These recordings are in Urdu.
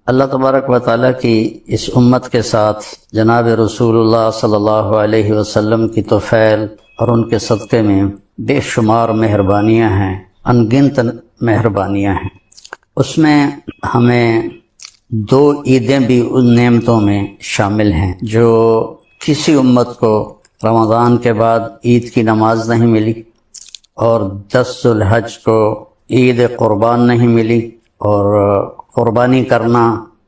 اللہ تبارک و تعالیٰ کی اس امت کے ساتھ جناب رسول اللہ صلی اللہ علیہ وسلم کی توفیل اور ان کے صدقے میں بے شمار مہربانیاں ہیں، ان گنت مہربانیاں ہیں۔ اس میں ہمیں 2 عیدیں بھی ان نعمتوں میں شامل ہیں جو کسی امت کو رمضان کے بعد عید کی نماز نہیں ملی، اور 10 ذو الحج کو عید قربان نہیں ملی، اور قربانی کرنا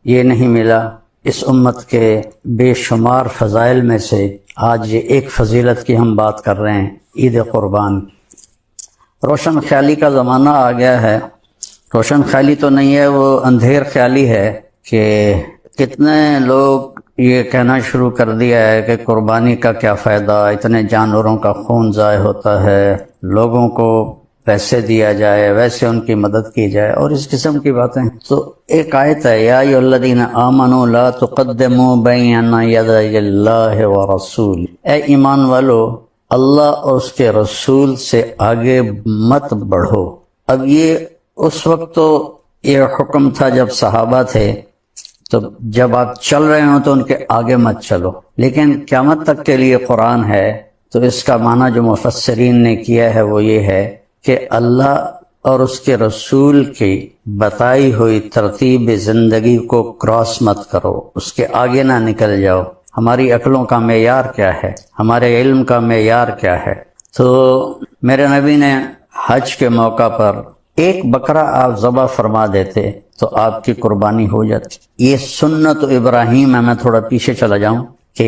یہ نہیں ملا۔ اس امت کے بے شمار فضائل میں سے آج یہ ایک فضیلت کی ہم بات کر رہے ہیں، عید قربان۔ روشن خیالی کا زمانہ آ گیا ہے، روشن خیالی تو نہیں ہے، وہ اندھیر خیالی ہے کہ کتنے لوگ یہ کہنا شروع کر دیا ہے کہ قربانی کا کیا فائدہ، اتنے جانوروں کا خون ضائع ہوتا ہے، لوگوں کو پیسے دیا جائے، ویسے ان کی مدد کی جائے، اور اس قسم کی باتیں۔ تو ایک آیت ہے، یا ایھا الذین آمنوا لا تقدموا بین یدی اللہ ورسول، اے ایمان والو اللہ اور اس کے رسول سے آگے مت بڑھو۔ اب یہ اس وقت تو یہ حکم تھا جب صحابہ تھے، تو جب آپ چل رہے ہوں تو ان کے آگے مت چلو، لیکن قیامت تک کے لیے قرآن ہے، تو اس کا معنی جو مفسرین نے کیا ہے وہ یہ ہے کہ اللہ اور اس کے رسول کی بتائی ہوئی ترتیب زندگی کو کراس مت کرو، اس کے آگے نہ نکل جاؤ۔ ہماری عقلوں کا معیار کیا ہے، ہمارے علم کا معیار کیا ہے؟ تو میرے نبی نے حج کے موقع پر ایک بکرا آپ ذبح فرما دیتے تو آپ کی قربانی ہو جاتی۔ یہ سنت ابراہیم ہے۔ میں تھوڑا پیچھے چلا جاؤں کہ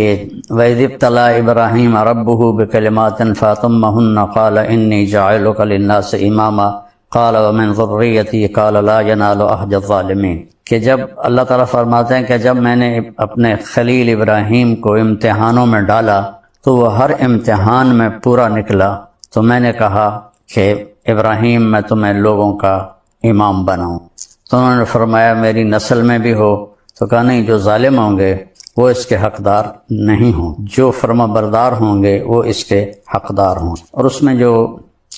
وَإِذِ ابْتَلَىٰ إِبْرَاهِيمَ رَبُّهُ بِكَلِمَاتٍ فَأَتَمَّهُنَّ قَالَ إِنِّي جَاعِلُكَ لِلنَّاسِ إِمَامًا قَالَ وَمِنْ ذُرِّيَّتِي قَالَ لَا يَنَالُ عَهْدِ الظَّالِمِينَ، کہ جب اللہ تعالیٰ فرماتے ہیں کہ جب میں نے اپنے خلیل ابراہیم کو امتحانوں میں ڈالا تو وہ ہر امتحان میں پورا نکلا، تو میں نے کہا کہ ابراہیم میں تمہیں لوگوں کا امام بناؤں۔ تو انہوں نے فرمایا میری نسل میں بھی ہو، تو کہا نہیں، جو ظالم ہوں گے وہ اس کے حقدار نہیں ہوں، جو فرما بردار ہوں گے وہ اس کے حقدار ہوں۔ اور اس میں جو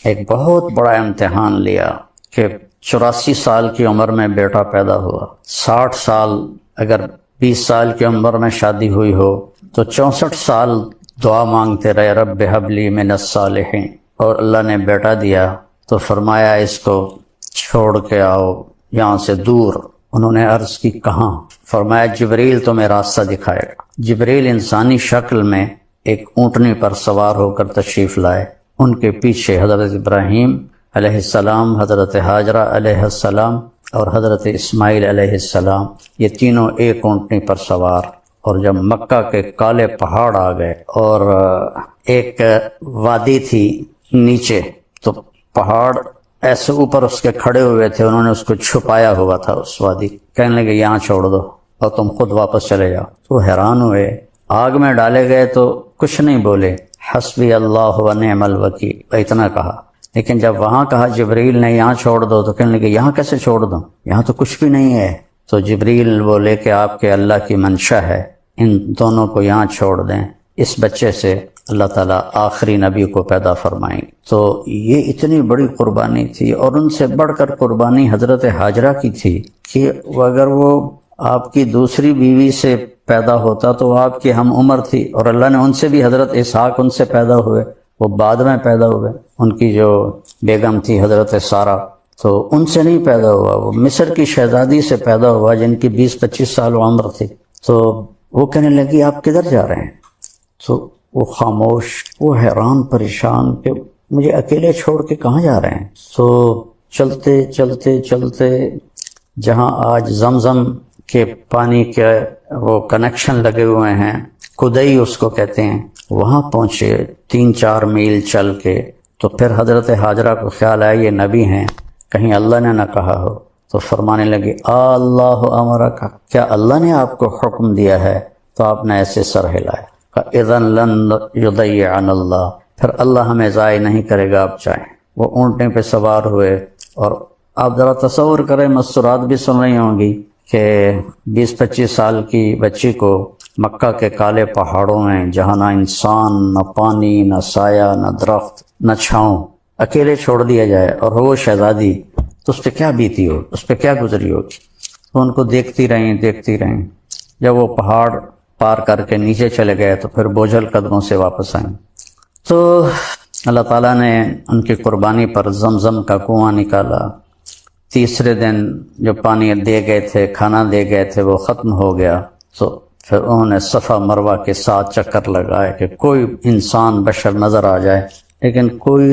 ایک بہت بڑا امتحان لیا کہ 84 سال کی عمر میں بیٹا پیدا ہوا، 60 سال اگر 20 سال کی عمر میں شادی ہوئی ہو تو 64 سال دعا مانگتے رہے، رب ھب لی من الصالحین، اور اللہ نے بیٹا دیا تو فرمایا اس کو چھوڑ کے آؤ یہاں سے دور۔ انہوں نے عرض کی کہاں؟ فرمایا جبریل تمہیں راستہ دکھائے گا۔ جبریل انسانی شکل میں ایک اونٹنی پر سوار ہو کر تشریف لائے، ان کے پیچھے حضرت ابراہیم علیہ السلام، حضرت ہاجرہ علیہ السلام اور حضرت اسماعیل علیہ السلام، یہ تینوں ایک اونٹنی پر سوار۔ اور جب مکہ کے کالے پہاڑ آ گئے اور ایک وادی تھی نیچے، تو پہاڑ ایسے اوپر اس کے کھڑے ہوئے تھے، انہوں نے اس کو چھپایا ہوا تھا اس وادی، کہنے لگے یہاں چھوڑ دو اور تم خود واپس چلے جاؤ۔ تو حیران ہوئے، آگ میں ڈالے گئے تو کچھ نہیں بولے، حسبی اللہ و نعم الوکیل اتنا کہا، لیکن جب وہاں کہا جبریل نے یہاں چھوڑ دو تو کہنے لگے یہاں کیسے چھوڑ دوں، یہاں تو کچھ بھی نہیں ہے۔ تو جبریل بولے کہ آپ کے اللہ کی منشا ہے، ان دونوں کو یہاں چھوڑ دیں، اس بچے سے اللہ تعالیٰ آخری نبی کو پیدا فرمائیں۔ تو یہ اتنی بڑی قربانی تھی، اور ان سے بڑھ کر قربانی حضرت ہاجرہ کی تھی کہ اگر وہ آپ کی دوسری بیوی سے پیدا ہوتا تو وہ آپ کی ہم عمر تھی، اور اللہ نے ان سے بھی، حضرت اسحاق ان سے پیدا ہوئے، وہ بعد میں پیدا ہوئے۔ ان کی جو بیگم تھی حضرت سارہ، تو ان سے نہیں پیدا ہوا، وہ مصر کی شہزادی سے پیدا ہوا جن کی 20-25 سال عمر تھی۔ تو وہ کہنے لگی آپ کدھر جا رہے ہیں؟ تو وہ خاموش، وہ حیران پریشان کہ مجھے اکیلے چھوڑ کے کہاں جا رہے ہیں؟ تو چلتے چلتے چلتے جہاں آج زمزم کے پانی کے وہ کنیکشن لگے ہوئے ہیں، کدئی اس کو کہتے ہیں، وہاں پہنچے 3-4 میل چل کے۔ تو پھر حضرت ہاجرہ کو خیال آیا یہ نبی ہیں، کہیں اللہ نے نہ کہا ہو، تو فرمانے لگے اللہ امرک، کیا اللہ نے آپ کو حکم دیا ہے؟ تو آپ نے ایسے سر ہلایا، اذن لن یضیعنا اللہ، پھر اللہ ہمیں ضائع نہیں کرے گا آپ چاہیں۔ وہ اونٹنے پہ سوار ہوئے، اور آپ ذرا تصور کریں، مسرات بھی سن رہی ہوں گی کہ 20-25 سال کی بچی کو مکہ کے کالے پہاڑوں میں، جہاں نہ انسان، نہ پانی، نہ سایہ، نہ درخت، نہ چھاؤں، اکیلے چھوڑ دیا جائے، اور وہ شہزادی، تو اس پہ کیا بیتی ہو، اس پہ کیا گزری ہوگی۔ تو ان کو دیکھتی رہیں. جب وہ پہاڑ پار کر کے نیچے چلے گئے تو پھر بوجھل قدموں سے واپس آئیں. تو اللہ تعالیٰ نے ان کی قربانی پر زمزم کا کنواں نکالا. تیسرے دن جو پانی دے گئے تھے، کھانا دے گئے تھے، وہ ختم ہو گیا. تو پھر انہوں نے صفا مروہ کے 7 چکر لگائے کہ کوئی انسان بشر نظر آ جائے، لیکن کوئی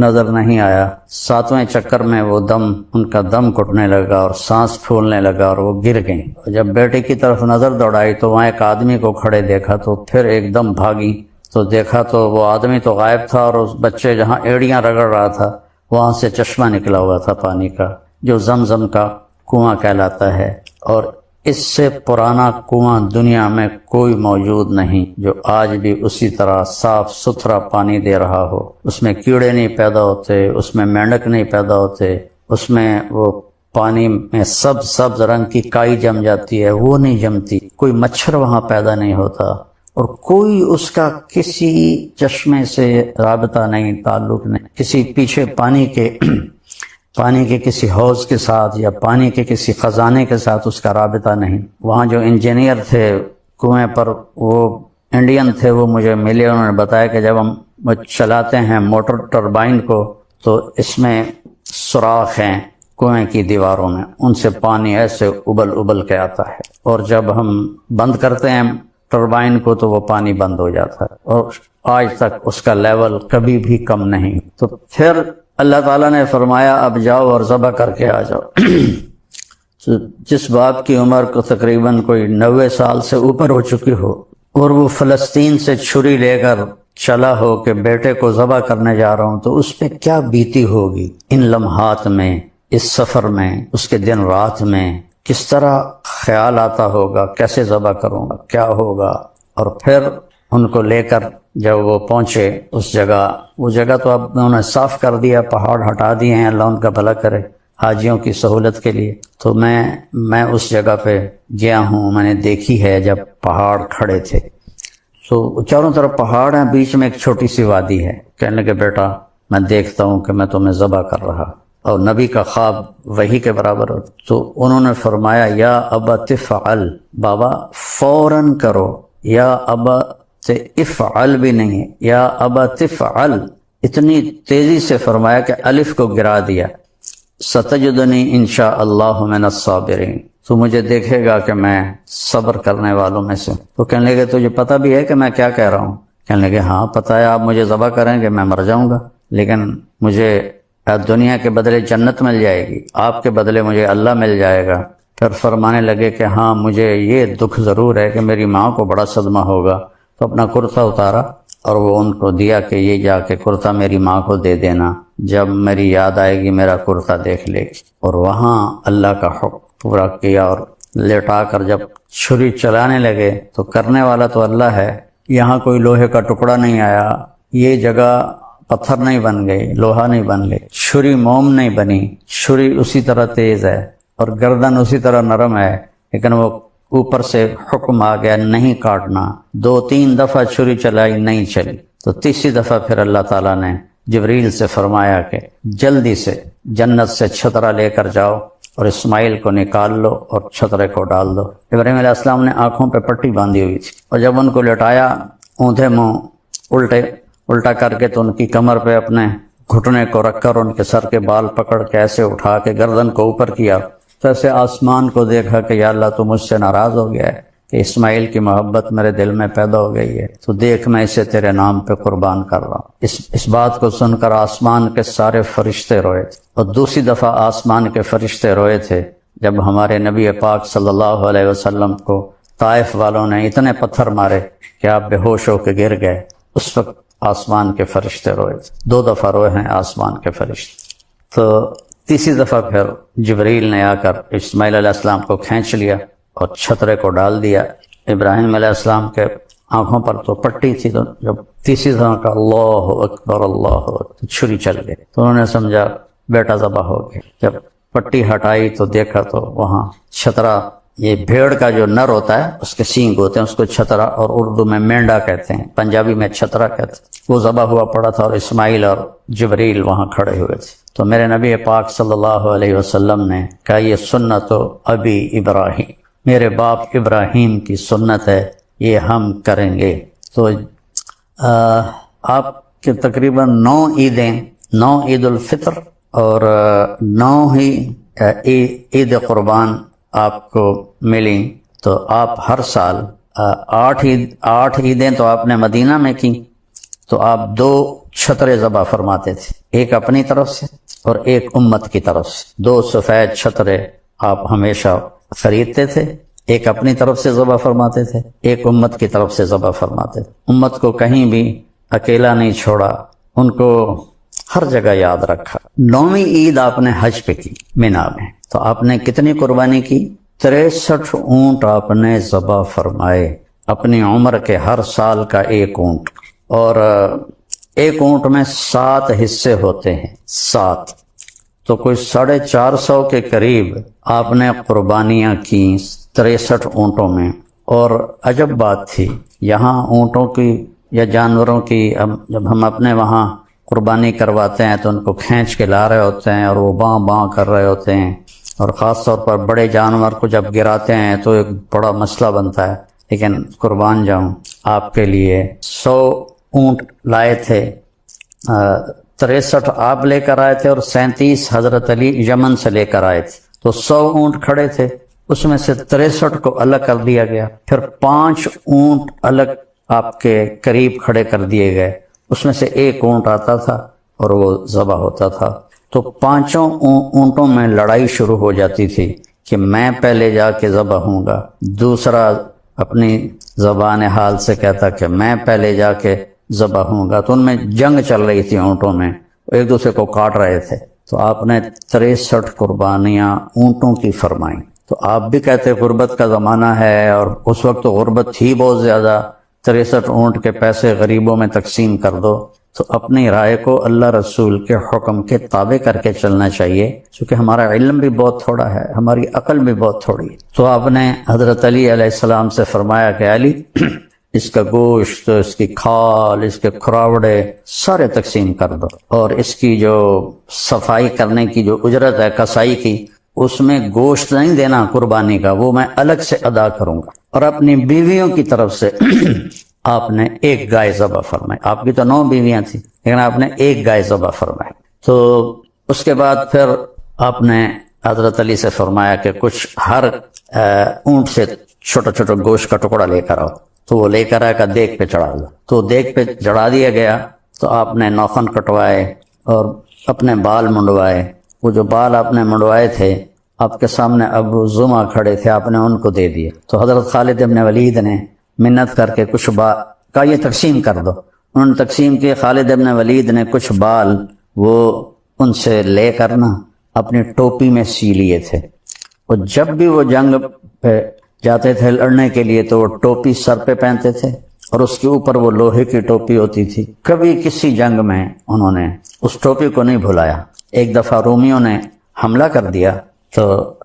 نظر نہیں آیا. 7ویں چکر میں وہ ان کا دم گھٹنے لگا اور سانس پھولنے لگا اور وہ گر گئیں. جب بیٹے کی طرف نظر دوڑائی تو وہاں ایک آدمی کو کھڑے دیکھا تو پھر ایک دم بھاگی تو دیکھا تو وہ آدمی تو غائب تھا اور اس بچے جہاں ایڑیاں رگڑ رہا تھا وہاں سے چشمہ نکلا ہوا تھا پانی کا، جو زمزم کا کنواں کہلاتا ہے. اور اس سے پرانا کنواں دنیا میں کوئی موجود نہیں جو آج بھی اسی طرح صاف ستھرا پانی دے رہا ہو. اس میں کیڑے نہیں پیدا ہوتے، اس میں مینڈک نہیں پیدا ہوتے، اس میں وہ پانی میں سبز رنگ کی کائی جم جاتی ہے، وہ نہیں جمتی. کوئی مچھر وہاں پیدا نہیں ہوتا اور کوئی اس کا کسی چشمے سے رابطہ نہیں، تعلق نہیں، کسی پیچھے پانی کے کسی حوض کے ساتھ یا پانی کے کسی خزانے کے ساتھ اس کا رابطہ نہیں. وہاں جو انجینئر تھے کنویں پر، وہ انڈین تھے، وہ مجھے ملے. انہوں نے بتایا کہ جب ہم چلاتے ہیں موٹر ٹربائن کو تو اس میں سوراخ ہیں کنویں کی دیواروں میں، ان سے پانی ایسے ابل کے آتا ہے، اور جب ہم بند کرتے ہیں ٹربائن کو تو وہ پانی بند ہو جاتا ہے، اور آج تک اس کا لیول کبھی بھی کم نہیں. تو پھر اللہ تعالیٰ نے فرمایا اب جاؤ اور ذبح کر کے آ جاؤ. جس باپ کی عمر کو تقریباً کوئی 90 سال سے اوپر ہو چکی ہو اور وہ فلسطین سے چھری لے کر چلا ہو کہ بیٹے کو ذبح کرنے جا رہا ہوں، تو اس پہ کیا بیتی ہوگی ان لمحات میں، اس سفر میں، اس کے دن رات میں کس طرح خیال آتا ہوگا، کیسے ذبح کروں گا، کیا ہوگا. اور پھر ان کو لے کر جب وہ پہنچے اس جگہ، وہ جگہ تو اب انہوں نے صاف کر دیا، پہاڑ ہٹا دیے ہیں، اللہ ان کا بھلا کرے، حاجیوں کی سہولت کے لیے. تو میں اس جگہ پہ گیا ہوں، میں نے دیکھی ہے جب پہاڑ کھڑے تھے. تو چاروں طرف پہاڑ ہیں، بیچ میں ایک چھوٹی سی وادی ہے. کہنے لگے بیٹا میں دیکھتا ہوں کہ میں تمہیں ذبح کر رہا، اور نبی کا خواب وہی کے برابر ہو. تو انہوں نے فرمایا یا ابا تفعل، بابا فوراً کرو. یا ابا افعل بھی نہیں، یا ابا تفعل، اتنی تیزی سے فرمایا کہ الف کو گرا دیا. ستجدنی انشاء اللہ من الصابرین، تو مجھے دیکھے گا کہ میں صبر کرنے والوں میں سے. تو کہنے لگے تجھے پتہ بھی ہے کہ میں کیا کہہ رہا ہوں؟ کہنے لگے ہاں پتہ ہے، آپ مجھے ذبح کریں گے میں مر جاؤں گا، لیکن مجھے دنیا کے بدلے جنت مل جائے گی، آپ کے بدلے مجھے اللہ مل جائے گا. پھر فرمانے لگے کہ ہاں مجھے یہ دکھ ضرور ہے کہ میری ماں کو بڑا صدمہ ہوگا. تو اپنا کرتا اتارا اور وہ ان کو دیا کہ یہ جا کے کرتا میری ماں کو دے دینا، جب میری یاد آئے گی میرا کرتا دیکھ لے گی. اور وہاں اللہ کا حکم پورا کیا اور لیٹا کر جب چھری چلانے لگے تو کرنے والا تو اللہ ہے. یہاں کوئی لوہے کا ٹکڑا نہیں آیا، یہ جگہ پتھر نہیں بن گئی، لوہا نہیں بن گئی، چھری موم نہیں بنی، چھری اسی طرح تیز ہے اور گردن اسی طرح نرم ہے، لیکن وہ اوپر سے حکم آ گیا نہیں کاٹنا. 2-3 دفعہ چھری چلائی نہیں چلی. تو تیسری دفعہ پھر اللہ تعالیٰ نے جبریل سے فرمایا کہ جلدی سے جنت سے چھترا لے کر جاؤ اور اسماعیل کو نکال لو اور چھترے کو ڈال دو. ابراہیم علیہ السلام نے آنکھوں پہ پٹی باندھی ہوئی تھی، اور جب ان کو لٹایا اونھے منہ الٹا کر کے تو ان کی کمر پہ اپنے گھٹنے کو رکھ کر ان کے سر کے بال پکڑ کے ایسے اٹھا کے گردن کو اوپر کیا. تو ایسے آسمان کو دیکھا کہ یا اللہ تو مجھ سے ناراض ہو گیا ہے کہ اسماعیل کی محبت میرے دل میں پیدا ہو گئی ہے، تو دیکھ میں اسے تیرے نام پہ قربان کر رہا ہوں. اس بات کو سن کر آسمان کے سارے فرشتے روئے تھے. اور دوسری دفعہ آسمان کے فرشتے روئے تھے جب ہمارے نبی پاک صلی اللہ علیہ وسلم کو طائف والوں نے اتنے پتھر مارے کہ آپ بے ہوش ہو کے گر گئے. اس وقت آسمان کے فرشتے روئے تھے. 2 دفعہ روئے ہیں آسمان کے فرشتے. تو تیسری دفعہ پھر جبریل نے آ کر اسماعیل علیہ السلام کو کھینچ لیا اور چھترے کو ڈال دیا. ابراہیم علیہ السلام کے آنکھوں پر تو پٹی تھی، تو جب تیسری دفعہ کا اللہ اکبر اللہ اکبر چھری چل گئی تو انہوں نے سمجھا بیٹا ذبح ہو گیا. جب پٹی ہٹائی تو دیکھا تو وہاں چھترا یہ بھیڑ کا جو نر ہوتا ہے اس کے سینگ ہوتے ہیں، اس کو چھترا، اور اردو میں مینڈا کہتے ہیں، پنجابی میں چھترا کہتے ہیں، وہ ذبح ہوا پڑا تھا اور اسماعیل اور جبریل وہاں کھڑے ہوئے تھے۔ تو میرے نبی پاک صلی اللہ علیہ وسلم نے کہا یہ سنت ابی ابراہیم، میرے باپ ابراہیم کی سنت ہے، یہ ہم کریں گے۔ تو آپ کے تقریباً 9 عیدیں، 9 عید الفطر اور 9 ہی عید قربان آپ کو ملیں۔ تو آپ ہر سال 8 عیدیں تو آپ نے مدینہ میں کی، تو آپ 2 چھترے ذبح فرماتے تھے، ایک اپنی طرف سے اور ایک امت کی طرف سے۔ 2 سفید چھترے آپ ہمیشہ خریدتے تھے، ایک اپنی طرف سے ذبح فرماتے تھے، ایک امت کی طرف سے ذبح فرماتے تھے۔ امت کو کہیں بھی اکیلا نہیں چھوڑا، ان کو ہر جگہ یاد رکھا۔ 9ویں عید آپ نے حج پہ کی مینا میں، تو آپ نے کتنی قربانی کی؟ 63 اونٹ آپ نے ذبح فرمائے، اپنی عمر کے ہر سال کا ایک اونٹ، اور ایک اونٹ میں 7 حصے ہوتے ہیں، 7، تو کوئی 450 کے قریب آپ نے قربانیاں کی 63 اونٹوں میں۔ اور عجب بات تھی، یہاں اونٹوں کی یا جانوروں کی جب ہم اپنے وہاں قربانی کرواتے ہیں تو ان کو کھینچ کے لا رہے ہوتے ہیں اور وہ باں باں کر رہے ہوتے ہیں، اور خاص طور پر بڑے جانور کو جب گراتے ہیں تو ایک بڑا مسئلہ بنتا ہے۔ لیکن قربان جاؤں آپ کے لیے 100 اونٹ لائے تھے، 63 آپ لے کر آئے تھے اور 37 حضرت علی یمن سے لے کر آئے تھے، تو 100 اونٹ کھڑے تھے، اس میں سے 63 کو الگ کر دیا گیا، پھر 5 اونٹ الگ آپ کے قریب کھڑے کر دیے گئے، اس میں سے ایک اونٹ آتا تھا اور وہ ذبح ہوتا تھا۔ تو 5 اونٹوں میں لڑائی شروع ہو جاتی تھی کہ میں پہلے جا کے ذبح ہوں گا، دوسرا اپنی زبان حال سے کہتا کہ میں پہلے جا کے ذبح ہوں گا، تو ان میں جنگ چل رہی تھی، اونٹوں میں ایک دوسرے کو کاٹ رہے تھے۔ تو آپ نے 63 قربانیاں اونٹوں کی فرمائیں۔ تو آپ بھی کہتے غربت کا زمانہ ہے، اور اس وقت تو غربت تھی بہت زیادہ، 63 اونٹ کے پیسے غریبوں میں تقسیم کر دو۔ تو اپنی رائے کو اللہ رسول کے حکم کے تابع کر کے چلنا چاہیے، چونکہ ہمارا علم بھی بہت تھوڑا ہے، ہماری عقل بھی بہت تھوڑی ہے۔ تو آپ نے حضرت علی علیہ السلام سے فرمایا کہ علی اس کا گوشت، اس کی کھال، اس کے کھراوڑے سارے تقسیم کر دو، اور اس کی جو صفائی کرنے کی جو اجرت ہے کسائی کی، اس میں گوشت نہیں دینا قربانی کا، وہ میں الگ سے ادا کروں گا۔ اور اپنی بیویوں کی طرف سے آپ نے ایک گائے ذبح فرمائی، آپ کی تو 9 بیویاں تھیں لیکن آپ نے ایک گائے ذبح فرمائی۔ تو اس کے بعد پھر آپ نے حضرت علی سے فرمایا کہ کچھ ہر اونٹ سے چھوٹا چھوٹا گوشت کا ٹکڑا لے کر آؤ، تو وہ لے کر آئے کا دیگ پہ چڑھا دیا، تو دیگ پہ چڑھا دیا گیا۔ تو آپ نے ناخن کٹوائے اور اپنے بال منڈوائے، وہ جو بال آپ نے منڈوائے تھے آپ کے سامنے ابو زمع کھڑے تھے، آپ نے ان کو دے دیے۔ تو حضرت خالد ابن ولید نے منت کر کے کچھ بال کا یہ تقسیم کر دو، انہوں نے تقسیم کیے۔ خالد ابن ولید نے کچھ بال وہ ان سے لے کر نا اپنی ٹوپی میں سی لیے تھے، اور جب بھی وہ جنگ پہ جاتے تھے لڑنے کے لیے تو وہ ٹوپی سر پہ پہنتے تھے، اور اس کے اوپر وہ لوہے کی ٹوپی ہوتی تھی۔ کبھی کسی جنگ میں انہوں نے اس ٹوپی کو نہیں بھلایا۔ ایک دفعہ رومیوں نے حملہ کر دیا تو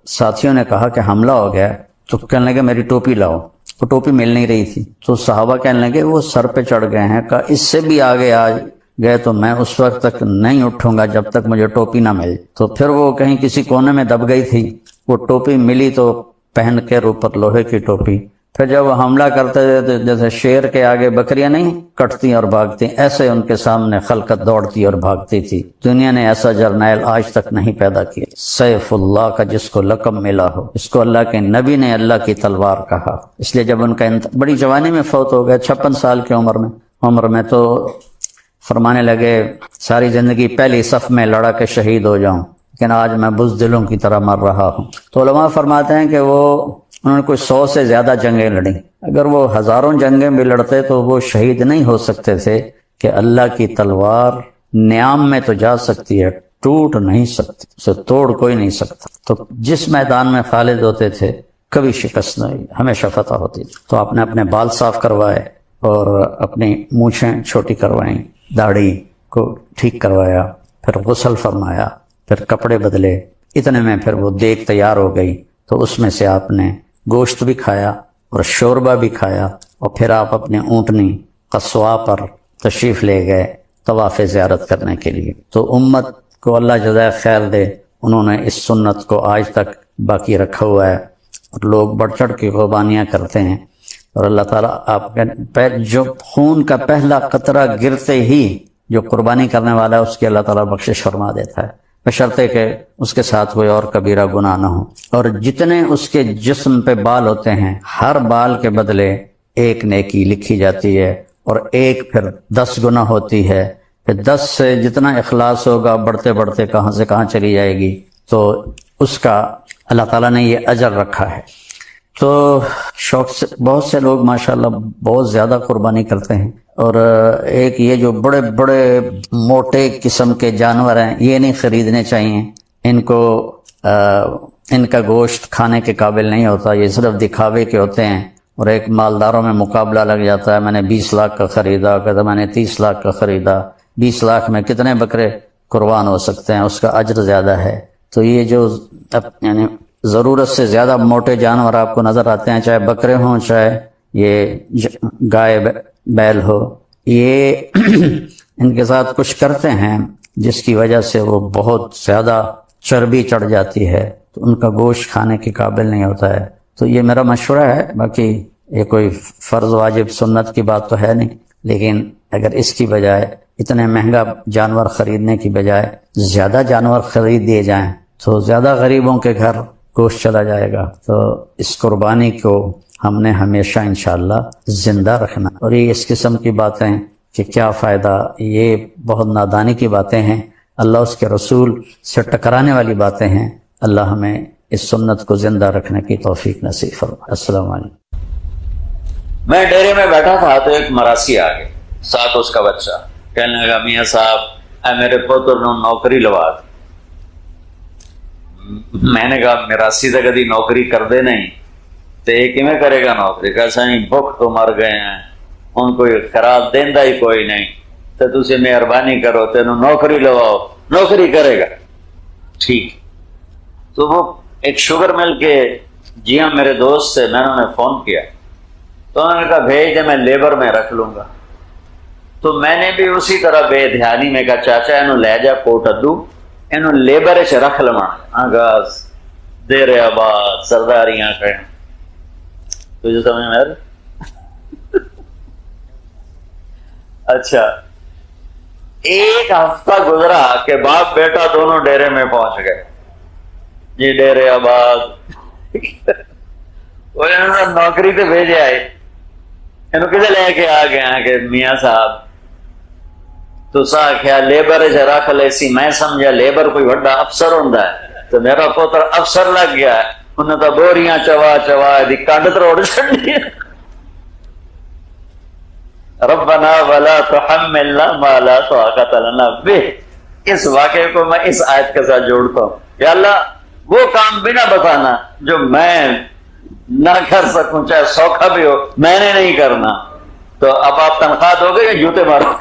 ساتھیوں نے کہا کہ حملہ ہو گیا، تو کہنے لگے میری ٹوپی لاؤ، وہ ٹوپی مل نہیں رہی تھی، تو صحابہ کہنے لگے وہ سر پہ چڑھ گئے ہیں، کہا اس سے بھی آگے آ گئے تو میں اس وقت تک نہیں اٹھوں گا جب تک مجھے ٹوپی نہ مل۔ تو پھر وہ کہیں کسی کونے میں دب گئی تھی، وہ ٹوپی ملی تو پہن کے اوپر لوہے کی ٹوپی، پھر جب وہ حملہ کرتے تھے تو جیسے شیر کے آگے بکریاں نہیں کٹتی اور بھاگتی، ایسے ان کے سامنے خلقت دوڑتی اور بھاگتی تھی۔ دنیا نے ایسا جرنیل آج تک نہیں پیدا کیا، سیف اللہ کا جس کو لقب ملا ہو، اس کو اللہ کے نبی نے اللہ کی تلوار کہا۔ اس لیے جب ان کا بڑی جوانی میں فوت ہو گئے، 56 سال کی عمر میں، تو فرمانے لگے ساری زندگی پہلی صف میں لڑا کے شہید ہو جاؤں، لیکن آج میں بزدلوں کی طرح مر رہا ہوں۔ تو علماء فرماتے ہیں کہ انہوں نے کوئی 100 سے زیادہ جنگیں لڑیں، اگر وہ ہزاروں جنگیں بھی لڑتے تو وہ شہید نہیں ہو سکتے تھے، کہ اللہ کی تلوار نیام میں تو جا سکتی ہے، ٹوٹ نہیں سکتی، اسے توڑ کوئی نہیں سکتا۔ تو جس میدان میں خالد ہوتے تھے کبھی شکست نہیں، ہمیشہ فتح ہوتی تھی۔ تو آپ نے اپنے بال صاف کروائے اور اپنی مونچھیں چھوٹی کروائیں، داڑھی کو ٹھیک کروایا، پھر غسل فرمایا، پھر کپڑے بدلے، اتنے میں پھر وہ دیگ تیار ہو گئی۔ تو اس میں سے آپ نے گوشت بھی کھایا اور شوربہ بھی کھایا، اور پھر آپ اپنے اونٹنی قصواء پر تشریف لے گئے طواف زیارت کرنے کے لیے۔ تو امت کو اللہ جزائے خیر دے، انہوں نے اس سنت کو آج تک باقی رکھا ہوا ہے، اور لوگ بڑھ چڑھ کی قربانیاں کرتے ہیں، اور اللہ تعالیٰ آپ کے جو خون کا پہلا قطرہ گرتے ہی جو قربانی کرنے والا ہے اس کی اللہ تعالیٰ بخشش فرما دیتا ہے، بشرطے کہ اس کے ساتھ کوئی اور کبیرہ گناہ نہ ہو۔ اور جتنے اس کے جسم پہ بال ہوتے ہیں، ہر بال کے بدلے ایک نیکی لکھی جاتی ہے، اور ایک پھر 10 گنا ہوتی ہے، پھر 10 سے جتنا اخلاص ہوگا بڑھتے بڑھتے کہاں سے کہاں چلی جائے گی، تو اس کا اللہ تعالیٰ نے یہ اجر رکھا ہے۔ تو شوق سے بہت سے لوگ ماشاءاللہ بہت زیادہ قربانی کرتے ہیں، اور ایک یہ جو بڑے بڑے موٹے قسم کے جانور ہیں یہ نہیں خریدنے چاہیے، ان کو ان کا گوشت کھانے کے قابل نہیں ہوتا، یہ صرف دکھاوے کے ہوتے ہیں، اور ایک مالداروں میں مقابلہ لگ جاتا ہے، میں نے 20 لاکھ کا خریدا، کہتا میں نے 30 لاکھ کا خریدا، 20 لاکھ میں کتنے بکرے قربان ہو سکتے ہیں، اس کا اجر زیادہ ہے۔ تو یہ جو یعنی ضرورت سے زیادہ موٹے جانور آپ کو نظر آتے ہیں، چاہے بکرے ہوں چاہے یہ گائے بیل ہو، یہ ان کے ساتھ کچھ کرتے ہیں جس کی وجہ سے وہ بہت زیادہ چربی چڑھ جاتی ہے، تو ان کا گوشت کھانے کے قابل نہیں ہوتا ہے۔ تو یہ میرا مشورہ ہے، باقی یہ کوئی فرض واجب سنت کی بات تو ہے نہیں، لیکن اگر اس کی بجائے اتنے مہنگا جانور خریدنے کی بجائے زیادہ جانور خرید دیے جائیں تو زیادہ غریبوں کے گھر گوشت چلا جائے گا۔ تو اس قربانی کو ہم نے ہمیشہ انشاءاللہ زندہ رکھنا، اور یہ اس قسم کی باتیں کہ کیا فائدہ، یہ بہت نادانی کی باتیں ہیں، اللہ اس کے رسول سے ٹکرانے والی باتیں ہیں۔ اللہ ہمیں اس سنت کو زندہ رکھنے کی توفیق نصیب فرمائے۔ السلام علیکم۔ میں ڈیرے میں بیٹھا تھا تو ایک مراسی آ گیا، ساتھ اس کا بچہ، کہنے لگا میاں صاحب اے میرے پوتر نے نوکری لوا دی۔ میں نے کہا مراسی تو کدی نوکری کر دے نہیں تو یہ کیویں کرے گا نوکری؟ کہ سائیں بھوک تو مر گئے ہیں، ان کو خراب دیندہ ہی کوئی نہیں، تو تسی مہربانی کرو تینوں نوکری لواؤ، نوکری کرے گا۔ ٹھیک، تو وہ ایک شوگر مل کے جی ہاں میرے دوست سے میں نے فون کیا، تو انہوں نے کہا بھیج دے، میں لیبر میں رکھ لوں گا۔ تو میں نے بھی اسی طرح بے دھیانی میں کہا چاچا انہوں لے جا کوٹ ادو، انہوں لیبر سے رکھ لوا آغاز دیر آباد سرداریاں کریں، تجھے سمجھ میں اچھا ایک ہفتہ گزرا کہ باپ بیٹا دونوں ڈیرے میں پہنچ گئے، جی ڈیرے آباد نوکری تو بھیجے آئے، انہوں کسے لے کے آ گئے ہیں کہ میاں صاحب تو سا کیا لیبر سے رکھ لے سی، میں سمجھا لیبر کوئی بڑا افسر ہوندا ہے، تو میرا پوتر افسر لگ گیا ہے، انہیں تو بوریاں چوا چوا دی کنڈ تروڑ چھڑی۔ ربنا ولا تحملنا ما لا طاقت لنا به، اس واقعے کو میں اس آیت کے ساتھ جوڑتا ہوں، یا اللہ وہ کام بھی نہ بتانا جو میں نہ کر سکوں، چاہے سوکھا بھی ہو میں نے نہیں کرنا۔ تو اب آپ تنخواہ دو گے یا جوتے مارو؟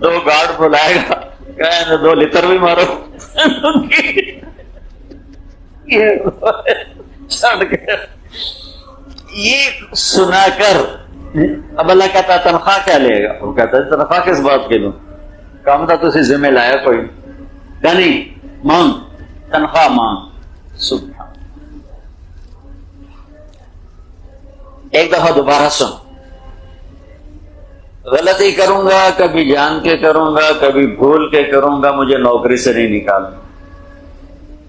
2 گارڈ بلائے گا، کہیں 2 لیٹر بھی مارو، یہ سنا کر اب اللہ کہتا تنخواہ کیا لے گا؟ وہ کہتا ہے تنخواہ کس بات کے لوں، کام تھا تو اسی ذمہ لایا کوئی کہ نہیں، مانگ تنخواہ مانگ۔ سبحان، ایک دفعہ دوبارہ سن، غلطی کروں گا، کبھی جان کے کروں گا، کبھی بھول کے کروں گا، مجھے نوکری سے نہیں نکالنا۔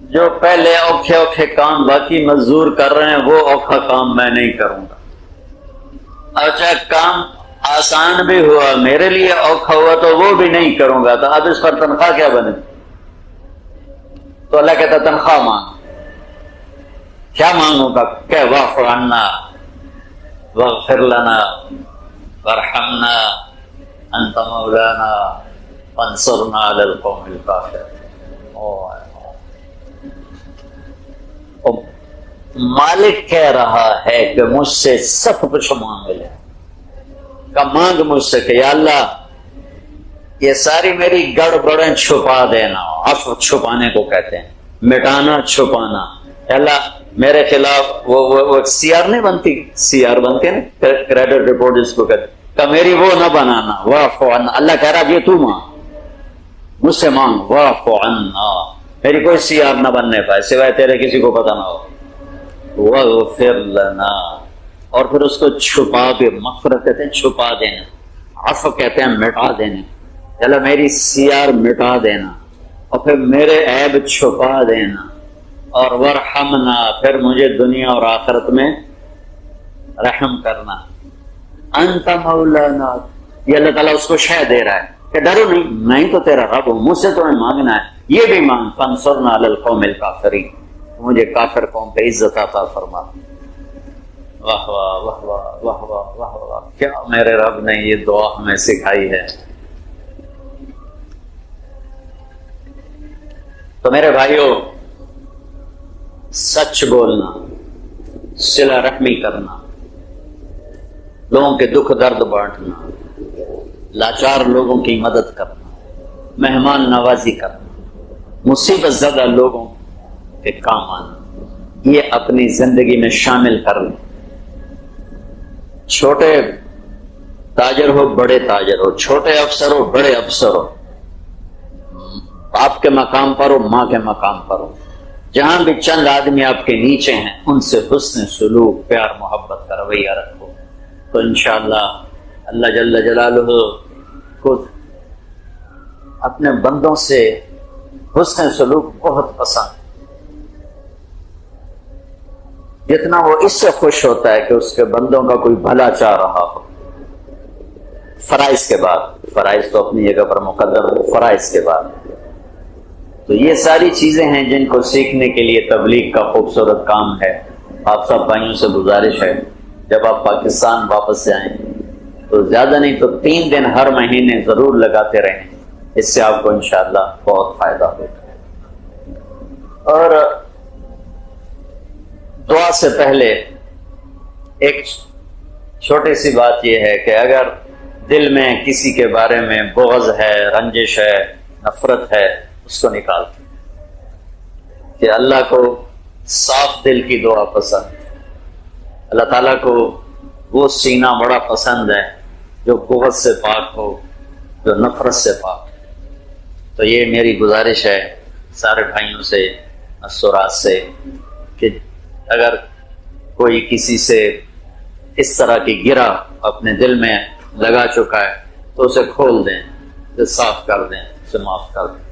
جو پہلے اوکھے اوکھے کام باقی مزدور کر رہے ہیں وہ اوکھا کام میں نہیں کروں گا، اچھا کام آسان بھی ہوا میرے لیے اوکھا ہوا تو وہ بھی نہیں کروں گا، تو اب اس پر تنخواہ کیا بنے؟ تو اللہ کہتا تنخواہ مانگ۔ کیا مانگوں گا؟ کہ واعف عنا واغفر لنا وارحمنا انت مولانا فانصرنا علی القوم الکافرین۔ مالک کہہ رہا ہے کہ مجھ سے سب کچھ مانگ لے، کہ مانگ مجھ سے کہ یا اللہ یہ ساری میری گڑبڑیں چھپا دینا، عفو چھپانے کو کہتے ہیں، مٹانا چھپانا. اللہ میرے خلاف وہ سی آر نہیں بنتی, سی آر بنتے نا کریڈٹ رپورٹ جس کو کہتے, کہ میری وہ نہ بنانا, واعف عنا. اللہ کہہ رہا یہ تو مانگ, مجھ سے مانگ, واعف عنا. میری کوئی سی آر نہ بننے پائے سوائے تیرے کسی کو پتہ نہ ہو. واغفر لنا, اور پھر اس کو چھپا کے, مغفرت کہتے ہیں چھپا دینا, عفو کہتے ہیں مٹا دینا. چلو میری سی آر مٹا دینا, اور پھر میرے عیب چھپا دینا, اور ورحمنا, پھر مجھے دنیا اور آخرت میں رحم کرنا. انت مولانا, یہ اللہ تعالیٰ اس کو شے دے رہا ہے کہ ڈرو نہیں, میں ہی تو تیرا رب ہوں, مجھ سے تمہیں مانگنا ہے. یہ بھی مانگ, فانصرنا علی القوم الکافرین, مجھے کافر قوم پہ عزت عطا فرما. واہ واہ واہ واہ واہ واہ واہ واہ, کیا میرے رب نے یہ دعا ہمیں سکھائی ہے. تو میرے بھائیوں, سچ بولنا, صلہ رحمی کرنا, لوگوں کے دکھ درد بانٹنا, لاچار لوگوں کی مدد کرنا, مہمان نوازی کرنا, مصیبت زدہ لوگوں کے کام آنا, یہ اپنی زندگی میں شامل کر لیں. چھوٹے تاجر ہو بڑے تاجر ہو, چھوٹے افسر ہو بڑے افسر ہو, باپ کے مقام پر ہو ماں کے مقام پر ہو, جہاں بھی چند آدمی آپ کے نیچے ہیں ان سے حسن سلوک, پیار محبت کا رویہ رکھو, تو انشاءاللہ اللہ جل جلالہ کو اپنے بندوں سے حسن سلوک بہت پسند. جتنا وہ اس سے خوش ہوتا ہے کہ اس کے بندوں کا کوئی بھلا چاہ رہا ہو. فرائض کے بعد, فرائض تو اپنی جگہ پر مقدم ہے, فرائض کے بعد. تو یہ ساری چیزیں ہیں جن کو سیکھنے کے لیے تبلیغ کا خوبصورت کام ہے. آپ سب بھائیوں سے گزارش ہے, جب آپ پاکستان واپس جائیں تو زیادہ نہیں تو 3 دن ہر مہینے ضرور لگاتے رہیں, اس سے آپ کو انشاءاللہ بہت فائدہ ہوگا. اور دعا سے پہلے ایک چھوٹی سی بات یہ ہے کہ اگر دل میں کسی کے بارے میں بغض ہے, رنجش ہے, نفرت ہے, اس کو نکال دیں. کہ اللہ کو صاف دل کی دعا پسند, اللہ تعالیٰ کو وہ سینہ بڑا پسند ہے جو بغض سے پاک ہو, جو نفرت سے پاک. تو یہ میری گزارش ہے سارے بھائیوں سے, مسورات سے, کہ اگر کوئی کسی سے اس طرح کی گرہ اپنے دل میں لگا چکا ہے تو اسے کھول دیں, اسے صاف کر دیں, اسے معاف کر دیں.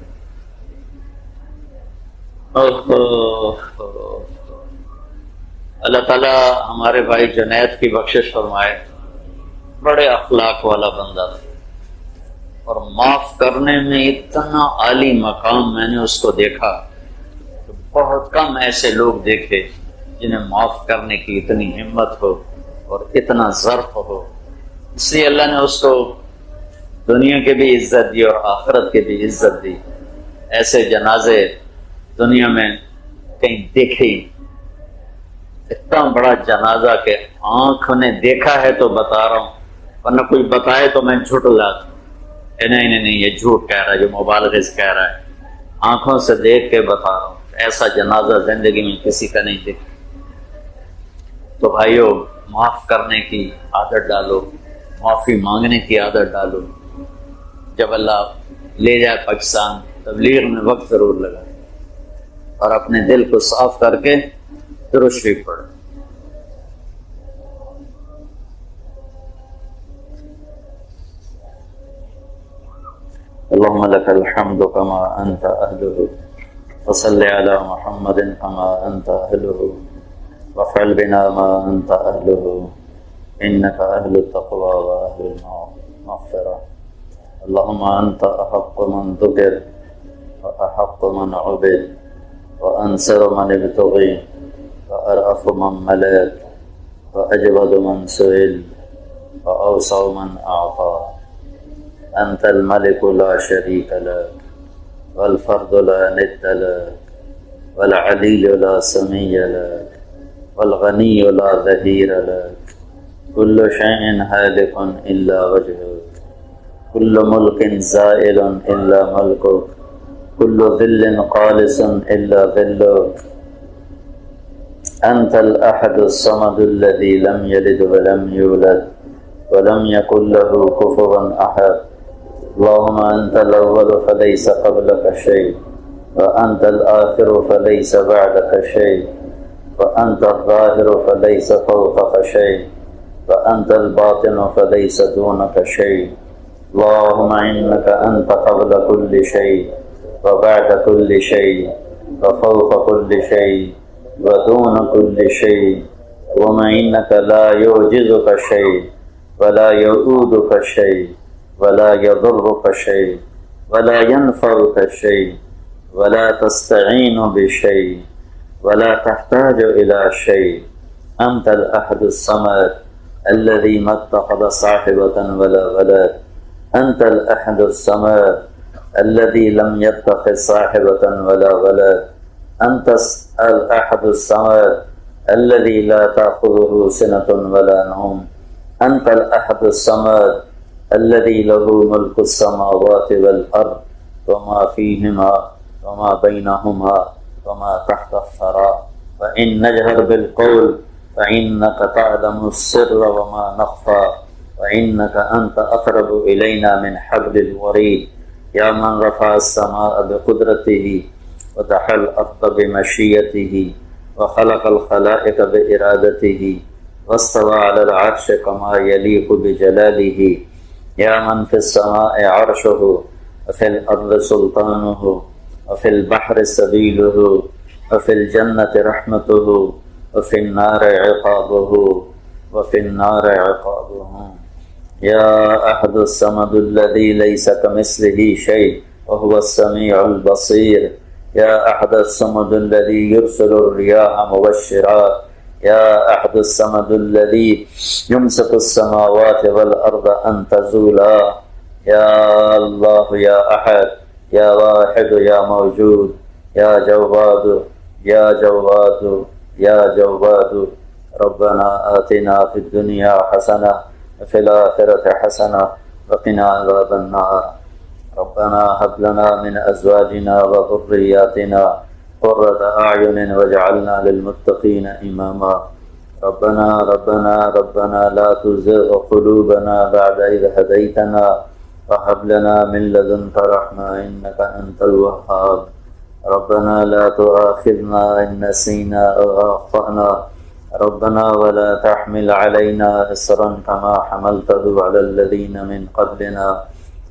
اللہ تعالیٰ ہمارے بھائی جنید کی بخشش فرمائے, بڑے اخلاق والا بندہ تھا, اور معاف کرنے میں اتنا عالی مقام میں نے اس کو دیکھا. بہت کم ایسے لوگ دیکھے جنہیں معاف کرنے کی اتنی ہمت ہو اور اتنا ظرف ہو. اس لیے اللہ نے اس کو دنیا کے بھی عزت دی اور آخرت کے بھی عزت دی. ایسے جنازے دنیا میں کہیں دیکھے ہی, اتنا بڑا جنازہ کہ آنکھ نے دیکھا ہے تو بتا رہا ہوں, ورنہ کوئی بتائے تو میں جھوٹ لاتا. نہیں یہ جھوٹ کہہ رہا ہے, جو مبالغے سے کہہ رہا ہے, آنکھوں سے دیکھ کے بتا رہا ہوں. ایسا جنازہ زندگی میں کسی کا نہیں دیکھا. تو بھائیو, معاف کرنے کی عادت ڈالو, معافی مانگنے کی عادت ڈالو. جب اللہ لے جائے پاکستان, تبلیغ میں وقت ضرور لگا, اور اپنے دل کو صاف کر کے درود شریف پڑھو. اللهم لك الحمد كما أنت أهله, وصل على محمد كما أنت أهله, وافعل بنا ما أنت أهله, إنك أهل التقوى وأهل المغفرة. اللهم أنت أحق من ذكر وأحق من عبد, وأنصر من ابتغي, وأرأف من ملك, وأجود من سئل, وأوسع من أعطى. أنت الملك لا شريك لك, والفرد لا ند لك, والعلي لا سمي لك, والغني لا ظهير لك. كل شيء هالك إلا وجهك, كل ملك زائل إلا ملكك, كل ظل خالص إلا ظلك. أنت الأحد الصمد الذي لم يلد ولم يولد ولم يكن له كفوا أحد. اللهم أنت الأول فليس قبلك شيء، وأنت الآخر فليس بعدك شيء، وأنت الظاهر فليس فوقك شيء، وأنت الباطن فليس دونك شيء. اللهم إنك أنت قبل كل شيء وبعد كل شيء وفوق كل شيء ودون كل شيء. وما إنك لا يعجزك شيء ولا يؤودك شيء ولا يضرك شيء ولا ينفعك شيء ولا تستعين بشيء ولا تحتاج إلى شيء. أنت الأحد الصمد الذي ما اتخذ صاحبة ولا ولد. أنت الأحد الصمد الذي لم يتخذ صاحبة ولا ولد. أنت الأحد الصمد الذي لا تأخذه سنة ولا نوم. أنت الأحد الصمد الذي له ملك السماوات والأرض وما فيهما وما بينهما وما تحت الثرى. وإن نجهر بالقول فإنك تعلم السر وما نخفى. وإنك أنت أقرب إلينا من حبل الوريد. يا من رفع السماء بقدرته وتحى الأرض بمشيته وخلق الخلائق بإرادته واستوى على العرش كما يليق بجلاله. يا من في السماء عرشه وفي الأرض سلطانه وفي البحر سبيله وفي الجنة رحمته وفي النار عقابه وفي النار عقابه. يا أحد الصمد الذي ليس كمثله شيء وهو السميع البصير. يا أحد الصمد الذي يرسل الرياح مبشرات. يا أحد الصمد الذي يمسك السماوات والأرض أن تزولا. يا الله يا أحد يا واحد يا موجود يا جواد يا جواد يا جواد. ربنا آتنا في الدنيا حسنة وفي الآخرة حسنة وقنا عذاب النار. ربنا هب لنا من أزواجنا وذرياتنا قرة أعين واجعلنا للمتقين إماما. ربنا لا تزغ قلوبنا بعد إذ هديتنا وهب لنا من لدنك رحمة إنك أنت الوهاب. ربنا لا تؤاخذنا إن نسينا أو أخطأنا. ربنا ولا تحمل علينا إصرا كما حملته على الذين من قبلنا.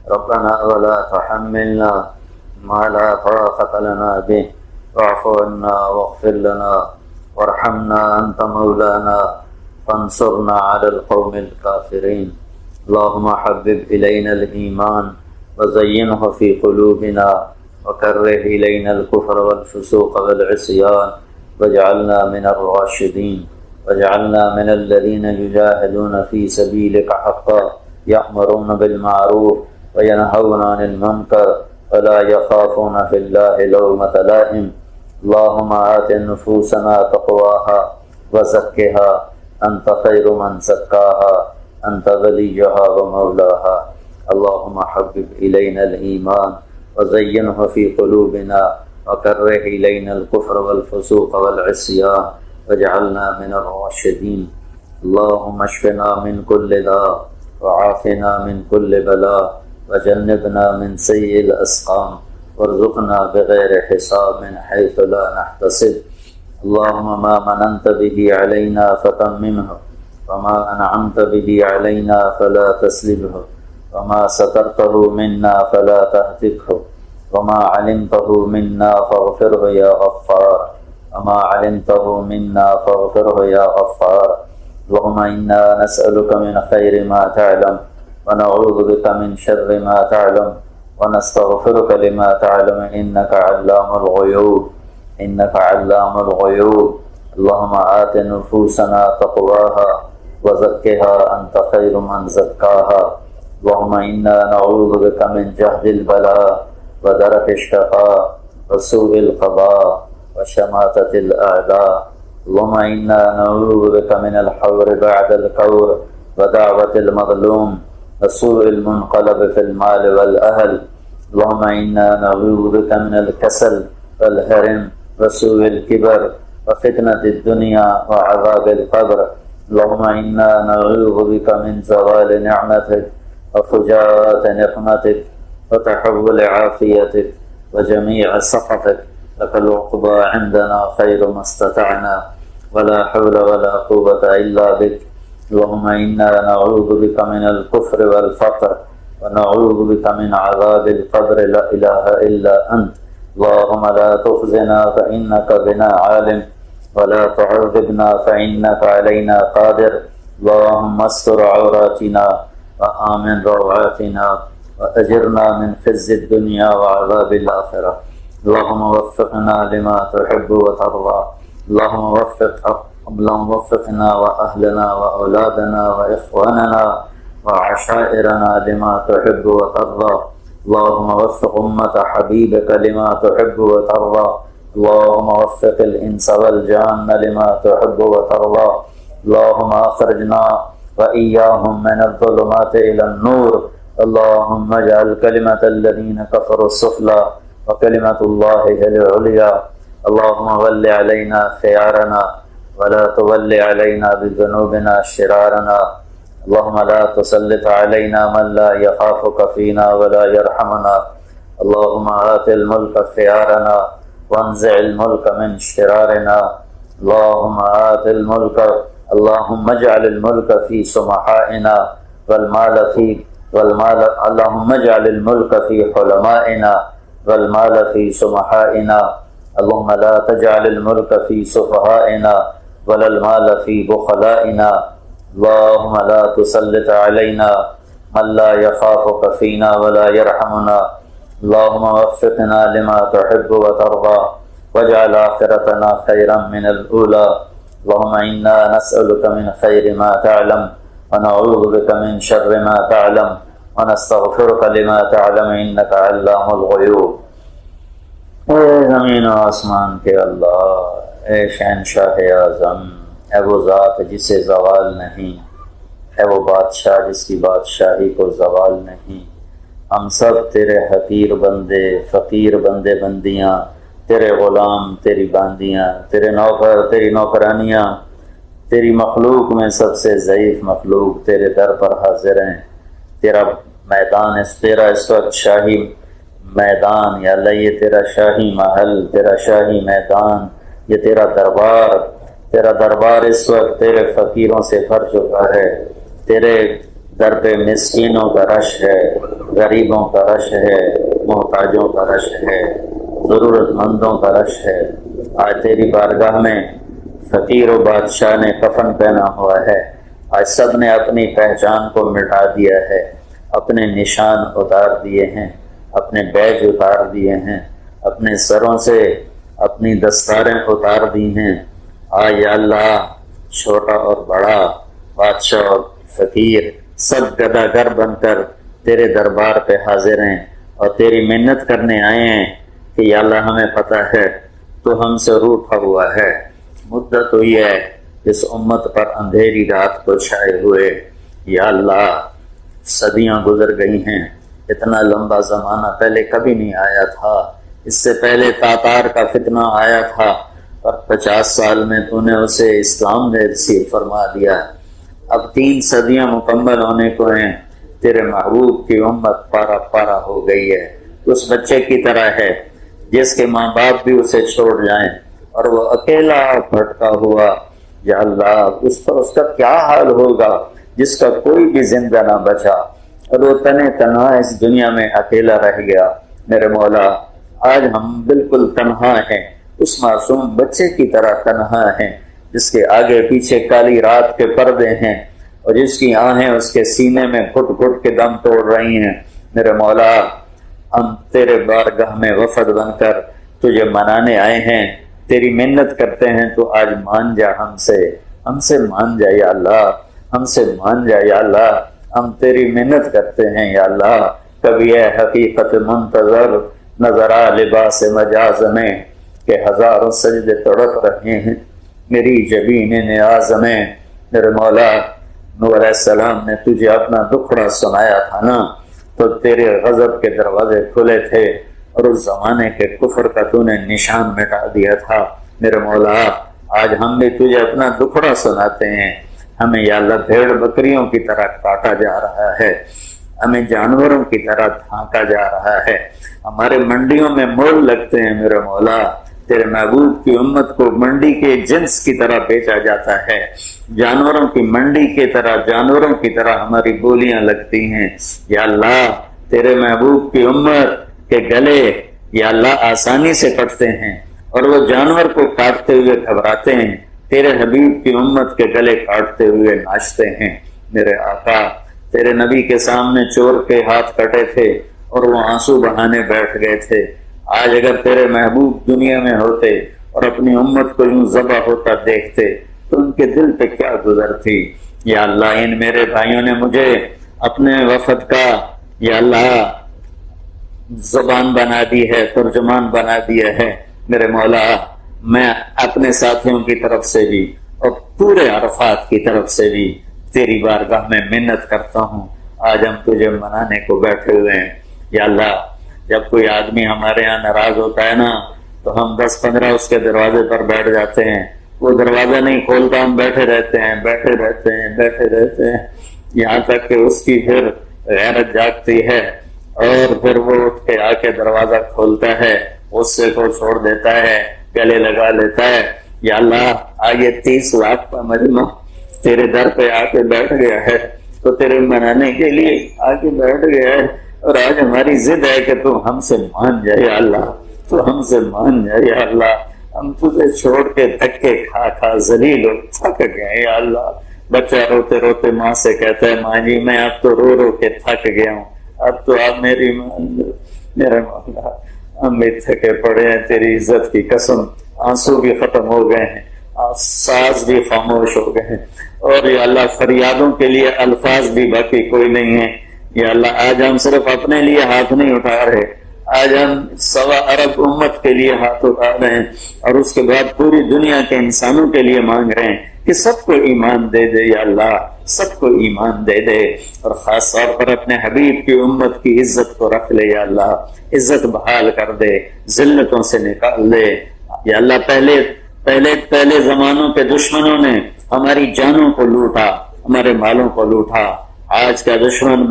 ربنا ولا تحملنا ما لا طاقة لنا به واعف عنا واغفر لنا وارحمنا أنت مولانا فانصرنا على القوم الكافرين. اللهم حبب إلينا الإيمان وزينه في قلوبنا وكره إلينا الكفر والفسوق والعصيان واجعلنا من الراشدين. واجعلنا من الذين يجاهدون في سبيلك حقا يأمرون بالمعروف وينهون عن المنكر ولا يخافون في الله لومة لائم. اللهم آت نفوسنا تقواها وزكها أنت خير من زكاها أنت وليها ومولاها. اللهم حبب إلينا الإيمان وزينه في قلوبنا وكره إلينا الكفر والفسوق والعصيان واجعلنا من الراشدين. اللهم اشفنا من كل داء وعافنا من كل بلاء وجنبنا من سيء الأسقام وارزقنا بغير حساب من حيث لا نحتسب. اللهم ما مننت به علينا فتممه وما أنعمت به علينا فلا تسلبه وما سترته منا فلا تهتكه وما علمته منا فاغفره يا غفار وما علمته منا فاغفره يا غفار. اللهم إنا نسألك من خير ما تعلم ونعوذ بك من شر ما تعلم ونستغفرك لما تعلم إنك علام الغيوب إنك علام الغيوب. اللهم آت نفوسنا تقواها وزكها أنت خير من زكاها. اللهم إنا نعوذ بك من جهد البلاء ودرك الشقاء وسوء القضاء وشماتة الأعداء. اللهم إنا نعوذ بك من الحور بعد الكور ودعوة المظلوم وسوء المنقلب في المال والأهل. اللهم إنا نعوذ بك من الكسل والهرم وسوء الكبر وفتنة الدنيا وعذاب القبر. اللهم إنا نعوذ بك من زوال نعمتك وفجاءة نقمتك وتحول عافيتك وجميع سخطك. لك العقبى عندنا خير ما استطعنا ولا حول ولا قوة إلا بك. اللهم إنا نعوذ بك من الكفر والفقر ونعوذ بك من عذاب القبر لا إله إلا أنت. اللهم لا تخزنا فإنك بنا عالم ولا تعذبنا فإنك علينا قادر. اللهم استر عوراتنا وآمن روعاتنا وأجرنا من خزي الدنيا وعذاب الآخرة. اللهم وفقنا لما تحب وترضى. اللهم وفقنا وأهلنا وأولادنا وإخواننا وعشائرنا لما تحب وترضى. اللهم وفق أمة حبيبك لما تحب وترضى. اللهم وفق الإنس والجان لما تحب وترضى. اللهم أخرجنا وإياهم من الظلمات إلى النور. اللهم اجعل كلمة الذين كفروا السفلى وكلمة الله هي العليا. اللهم ول علينا خيارنا ولا تول علينا بذنوبنا شرارنا. اللهم لا تسلط علينا من لا يخافك فينا ولا يرحمنا. اللهم آت الملك خيارنا وانزع الملك من شرارنا. اللهم آت الملك اللهم اجعل الملك في سمحائنا اللهم اجعل الملك في حلمائنا والمال في سمحائنا. اللهم لا تجعل الملك في سفهائنا ولا المال في بخلائنا. اللهم لا تسلط علينا من لا يخافك فينا ولا يرحمنا. اللهم وفقنا لما تحب وترضى واجعل آخرتنا خيرا من الأولى. اللهم إنا نسألك من خير ما تعلم ونعوذ بك من شر ما تعلم ونستغفرك لما تعلم إنك علام الغیوب. اے زمین و آسمان کے اللہ، اے شہنشاہ اعظم، اے وہ ذات جسے زوال نہیں، اے وہ بادشاہ جس کی بادشاہی کو زوال نہیں. ہم سب تیرے حقیر بندے، فقیر بندے بندیاں، تیرے غلام، تیری باندیاں، تیرے نوکر، تیری نوکرانیاں، تیری مخلوق میں سب سے ضعیف مخلوق تیرے در پر حاضر ہیں. تیرا میدان تیرا اس وقت شاہی میدان، یا اللہ یہ تیرا شاہی محل، تیرا شاہی میدان، یہ تیرا دربار اس وقت تیرے فقیروں سے بھر چکا ہے. تیرے در پہ مسکینوں کا رش ہے، غریبوں کا رش ہے، محتاجوں کا رش ہے، ضرورت مندوں کا رش ہے. آج تیری بارگاہ میں فقیر و بادشاہ نے کفن پہنا ہوا ہے. آج سب نے اپنی پہچان کو مٹا دیا ہے، اپنے نشان اتار دیے ہیں، اپنے بیج اتار دیے ہیں، اپنے سروں سے اپنی دستاریں اتار دی ہیں. یا اللہ، چھوٹا اور بڑا، بادشاہ اور فقیر، سب گدا گر بن کر تیرے دربار پہ حاضر ہیں اور تیری منت کرنے آئے ہیں کہ یا اللہ ہمیں پتہ ہے تو ہم سے روٹھا ہوا ہے. مدت ہوئی ہے اس امت پر اندھیری رات کو چھائے ہوئے. یا اللہ، صدیاں گزر گئی ہیں، اتنا لمبا زمانہ پہلے کبھی نہیں آیا تھا. اس سے پہلے تاتار کا فتنہ آیا تھا اور 50 سال میں تو نے اسے اسلام میں رسیو فرما دیا. اب 3 صدیاں مکمل ہونے کو ہیں. تیرے محبوب کی امت پارا پارا ہو گئی ہے. اس بچے کی طرح ہے جس کے ماں باپ بھی اسے چھوڑ جائیں اور وہ اکیلا بھٹکا ہوا. یا اللہ، اس کا کیا حال ہوگا جس کا کوئی بھی زندہ نہ بچا اور وہ تنہا اس دنیا میں اکیلا رہ گیا. میرے مولا، آج ہم بالکل تنہا ہیں، اس معصوم بچے کی طرح تنہا ہیں جس کے آگے پیچھے کالی رات کے پردے ہیں اور جس کی آہیں اس کے سینے میں گھٹ گھٹ کے دم توڑ رہی ہیں. میرے مولا، ہم تیرے بارگاہ میں وفد بن کر تجھے منانے آئے ہیں، تیری منت کرتے ہیں تو آج مان جا، ہم سے مان جا یا اللہ، ہم سے مان جا یا اللہ. ہم تیری منت کرتے ہیں یا اللہ. کبھی ہے حقیقت منتظر نظر آ لباس مجاز میں کہ ہزاروں سجدے تڑپ رہے ہیں میری جبین نیاز میں. میرے مولا، نوح علیہ السلام نے تجھے اپنا دکھڑا سنایا تھا نا، تو تیرے غضب کے دروازے کھلے تھے اور اس زمانے کے کفر کا تو نے نشان مٹا دیا تھا۔ میرے مولا آج ہم بھی تجھے اپنا دکھڑا سناتے ہیں، ہمیں یا اللہ بھیڑ بکریوں کی طرح کاٹا جا رہا ہے، ہمیں جانوروں کی طرح دھانکا جا رہا ہے، ہمارے منڈیوں میں مول لگتے ہیں میرے مولا، تیرے محبوب کی امت کو منڈی کے جنس کی طرح بیچا جاتا ہے، جانوروں کی منڈی کی طرح، جانوروں کی طرح ہماری بولیاں لگتی ہیں۔ یا اللہ تیرے محبوب کی امت کے گلے یا اللہ آسانی سے کٹتے ہیں اور وہ جانور کو کاٹتے ہوئے گھبراتے ہیں، تیرے حبیب کی امت کے گلے کاٹتے ہوئے ناچتے ہیں۔ میرے آقا تیرے نبی کے سامنے چور کے ہاتھ کٹے تھے اور وہ آنسو بہانے بیٹھ گئے تھے، آج اگر تیرے محبوب دنیا میں ہوتے اور اپنی امت کو یوں ذبح ہوتا دیکھتے تو ان کے دل پہ کیا گزرتی۔ یا اللہ ان میرے بھائیوں نے مجھے اپنے وفد کا یا اللہ زبان بنا دی ہے، ترجمان بنا دیا ہے۔ میرے مولا میں اپنے ساتھیوں کی طرف سے بھی اور پورے عرفات کی طرف سے بھی تیری بارگاہ میں منت کرتا ہوں، آج ہم تجھے منانے کو بیٹھے ہوئے ہیں۔ یا اللہ جب کوئی آدمی ہمارے یہاں ناراض ہوتا ہے نا تو ہم 10-15 اس کے دروازے پر بیٹھ جاتے ہیں، وہ دروازہ نہیں کھولتا، ہم بیٹھے رہتے ہیں یہاں تک کہ اس کی پھر غیرت جاگتی ہے اور پھر وہ اٹھ کے آ کے دروازہ کھولتا ہے، غصے کو چھوڑ دیتا ہے، گلے لگا لیتا ہے۔ یا اللہ آگے 30 لاکھ کا مجمع تیرے در پہ آ کے بیٹھ گیا ہے، تو تیرے منانے کے لیے آ کے بیٹھ گیا ہے، اور آج ہماری ضد ہے کہ تو ہم سے مان جائے یا اللہ، تو ہم سے مان جائے یا اللہ، ہم تجھے چھوڑ کے دھکے کھا کھا ذلیل اور تھک گئے یا اللہ۔ بچہ روتے روتے ماں سے کہتا ہے ماں جی میں اب تو رو رو کے تھک گیا ہوں، اب تو آپ میری میرا مولا ہم بھی تھکے پڑے ہیں، تیری عزت کی قسم آنسو بھی ختم ہو گئے ہیں، ساز بھی خاموش ہو گئے ہیں، اور یا اللہ فریادوں کے لیے الفاظ بھی باقی کوئی نہیں ہے۔ یا اللہ آج ہم صرف اپنے لیے ہاتھ نہیں اٹھا رہے، آج ہم 1.25 ارب امت کے لیے ہاتھ اٹھا رہے ہیں، اور اس کے بعد پوری دنیا کے انسانوں کے لیے مانگ رہے ہیں کہ سب کو ایمان دے دے یا اللہ، سب کو ایمان دے دے، اور خاص طور پر اپنے حبیب کی امت کی عزت کو رکھ لے یا اللہ، عزت بحال کر دے، ذلتوں سے نکال دے یا اللہ۔ پہلے زمانوں کے دشمنوں نے ہماری جانوں کو لوٹا، ہمارے مالوں کو لوٹا، آج کا دشمن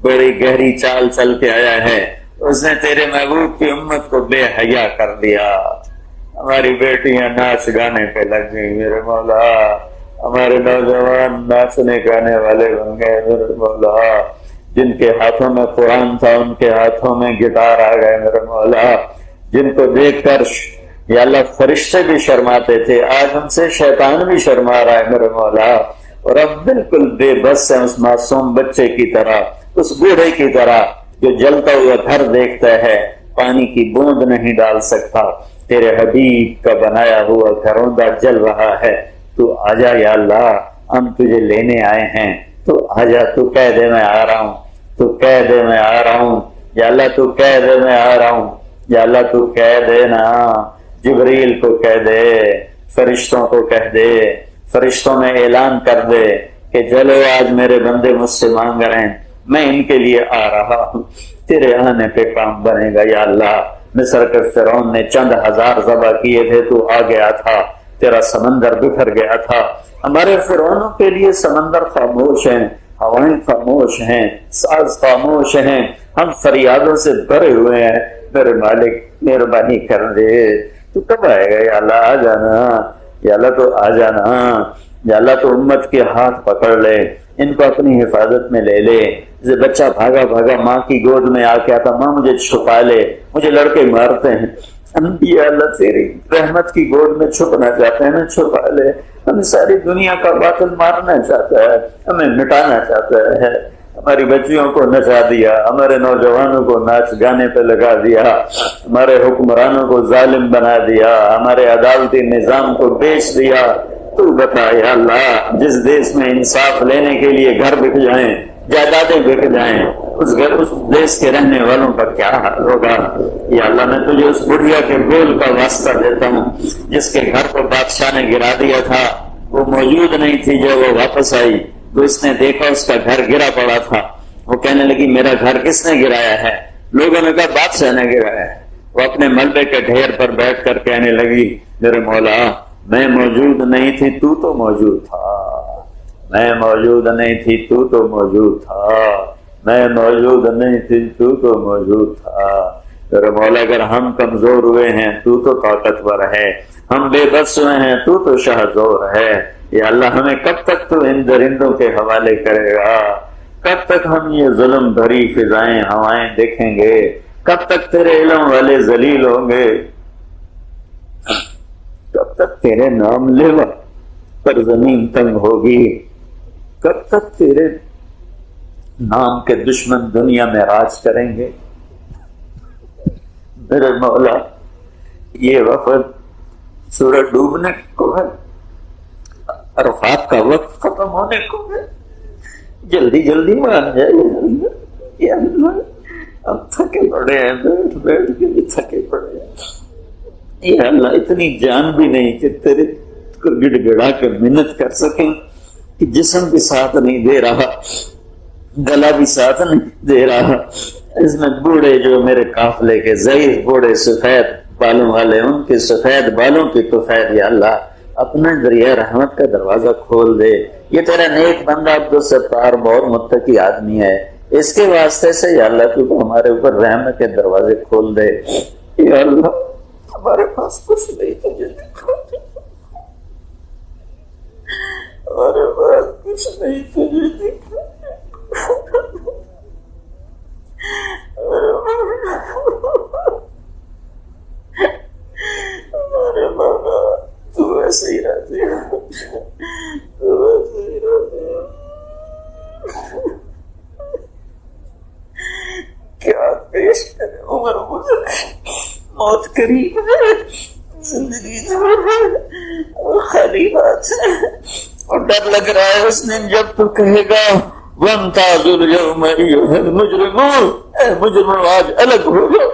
بڑی گہری چال چل کے آیا ہے، اس نے تیرے محبوب کی امت کو بے حیا کر دیا، ہماری بیٹیاں ناچ گانے پہ لگ گئی میرے مولا، ہمارے نوجوان ناچنے گانے والے بن گئے میرے مولا، جن کے ہاتھوں میں قرآن تھا ان کے ہاتھوں میں گٹار آ گئے میرے مولا، جن کو دیکھ کر یا اللہ فرشتے بھی شرماتے تھے، آج ہم سے شیطان بھی شرما رہا ہے میرے مولا، اور اب بالکل بے بس ہے اس معصوم بچے کی طرح، اس بوڑھے کی طرح جو جلتا ہوا گھر دیکھتا ہے پانی کی بوند نہیں ڈال سکتا، تیرے حبیب کا بنایا ہوا گھروندہ جل رہا ہے، تو آجا یا اللہ، ہم تجھے لینے آئے ہیں، تو آجا، تو کہہ دے میں آ رہا ہوں، تو کہہ دے میں آ رہا ہوں یا اللہ، تو کہہ دے میں آ رہا ہوں یا اللہ، تو کہہ دے نا، جبریل کو کہہ دے، فرشتوں کو کہہ دے، فرشتوں میں اعلان کر دے کہ چلو آج میرے بندے مجھ سے مانگ رہے ہیں، میں ان کے لیے آ رہا ہوں، تیرے آنے پہ کام بنے گا یا اللہ۔ مصر کے فرعون نے چند ہزار ذبح کیے تھے، تو آ گیا تھا، تیرا سمندر بکھر گیا تھا، ہمارے فرعونوں کے لیے سمندر خاموش ہیں، ہوائیں خاموش ہیں، ساز خاموش ہیں، ہم فریادوں سے بھرے ہوئے ہیں، میرے مالک مہربانی کر دے، تو کب آئے گا یا اللہ، آ جانا یا اللہ، تو آ جانا یا اللہ، تو امت کے ہاتھ پکڑ لے، ان کو اپنی حفاظت میں لے لے۔ بچہ بھاگا بھاگا ماں کی گود میں آ کے آتا، ماں مجھے چھپا لے، مجھے لڑکے مارتے ہیں، انبیاء اللہ تیری رحمت کی گود میں چھپنا چاہتے ہیں، ہمیں چھپا لے، ہمیں ساری دنیا کا باطل مارنا چاہتا ہے، ہمیں مٹانا چاہتا ہے، ہماری بچیوں کو نچا دیا، ہمارے نوجوانوں کو ناچ گانے پہ لگا دیا، ہمارے حکمرانوں کو ظالم بنا دیا، ہمارے عدالتی نظام کو بیچ دیا۔ تو بتا یا اللہ، جس دیش میں انصاف لینے کے لیے گھر بک جائیں، جائیدادیں بک جائیں، اس دیش کے رہنے والوں کا کیا حال ہوگا یا اللہ۔ میں تجھے اس بڑھیا کے گول کا واسطہ دیتا ہوں جس کے گھر کو بادشاہ نے گرا دیا تھا، وہ موجود نہیں تھی، جو وہ واپس آئی تو اس نے دیکھا اس کا گھر گرا پڑا تھا، وہ کہنے لگی میرا گھر کس نے گرایا ہے؟ لوگوں نے کہا بادشاہ نے گرایا ہے۔ وہ اپنے ملبے کے ڈھیر پر بیٹھ کر کہنے لگی میرے مولا میں موجود نہیں تھی تو تو موجود تھا، میں موجود نہیں تھی تو تو موجود تھا، میں موجود نہیں تھی تو تو موجود تھا۔ میرے مولا اگر ہم کمزور ہوئے ہیں تو تو طاقتور ہے، ہم بے بس ہوئے ہیں تو تو شاہزور ہے۔ یا اللہ ہمیں کب تک تو ان درندوں کے حوالے کرے گا؟ کب تک ہم یہ ظلم بھری فضائیں ہوائیں دیکھیں گے؟ کب تک تیرے علم والے ذلیل ہوں گے؟ کب تک تیرے نام لیوا پر زمین تنگ ہوگی؟ کب تک تیرے نام کے دشمن دنیا میں راج کریں گے؟ میرے مولا یہ وفد سورج ڈوبنے کو ہے، عرفات کا وقت ختم ہونے کو ہے، جلدی جلدی مان جائے۔ یا اللہ ہم تھکے پڑے ہیں، بیٹھ بیٹھ کے بھی تھکے پڑے ہیں۔ یا اللہ اتنی جان بھی نہیں کہ تیرے کو گڑ گڑا کر محنت کر سکیں، کہ جسم بھی ساتھ نہیں دے رہا، گلا بھی ساتھ نہیں دے رہا۔ اس میں بوڑھے جو میرے قافلے کے ضعیف بوڑھے سفید بالوں والے، ان کے سفید بالوں کی تو فید یا اللہ اپنا ذریعہ رحمت کا دروازہ کھول دے۔ یہ تیرا نیک بندہ عبدالستار بہت متقی آدمی ہے، اس کے واسطے سے یا اللہ تو ہمارے اوپر رحمت کے دروازے کھول دے۔ یا اللہ ہمارے پاس کچھ نہیں تجھے دکھا، ہمارے پاس کچھ نہیں تجھے دکھا، ہمارے مولا تو ایسے ہی راضی ہو، تو ایسے ہی راضی ہو۔ کیا پیش کرے عمر مجھے، موت قریب ہے، زندگی دور ہے اور خالی بات ہے، اور ڈر لگ رہا ہے اس دن جب تو کہے گا وَامْتَازُوا الْيَوْمَ أَيُّهَا الْمُجْرِمُونَ، اے مجرموں آج الگ ہو جاؤ۔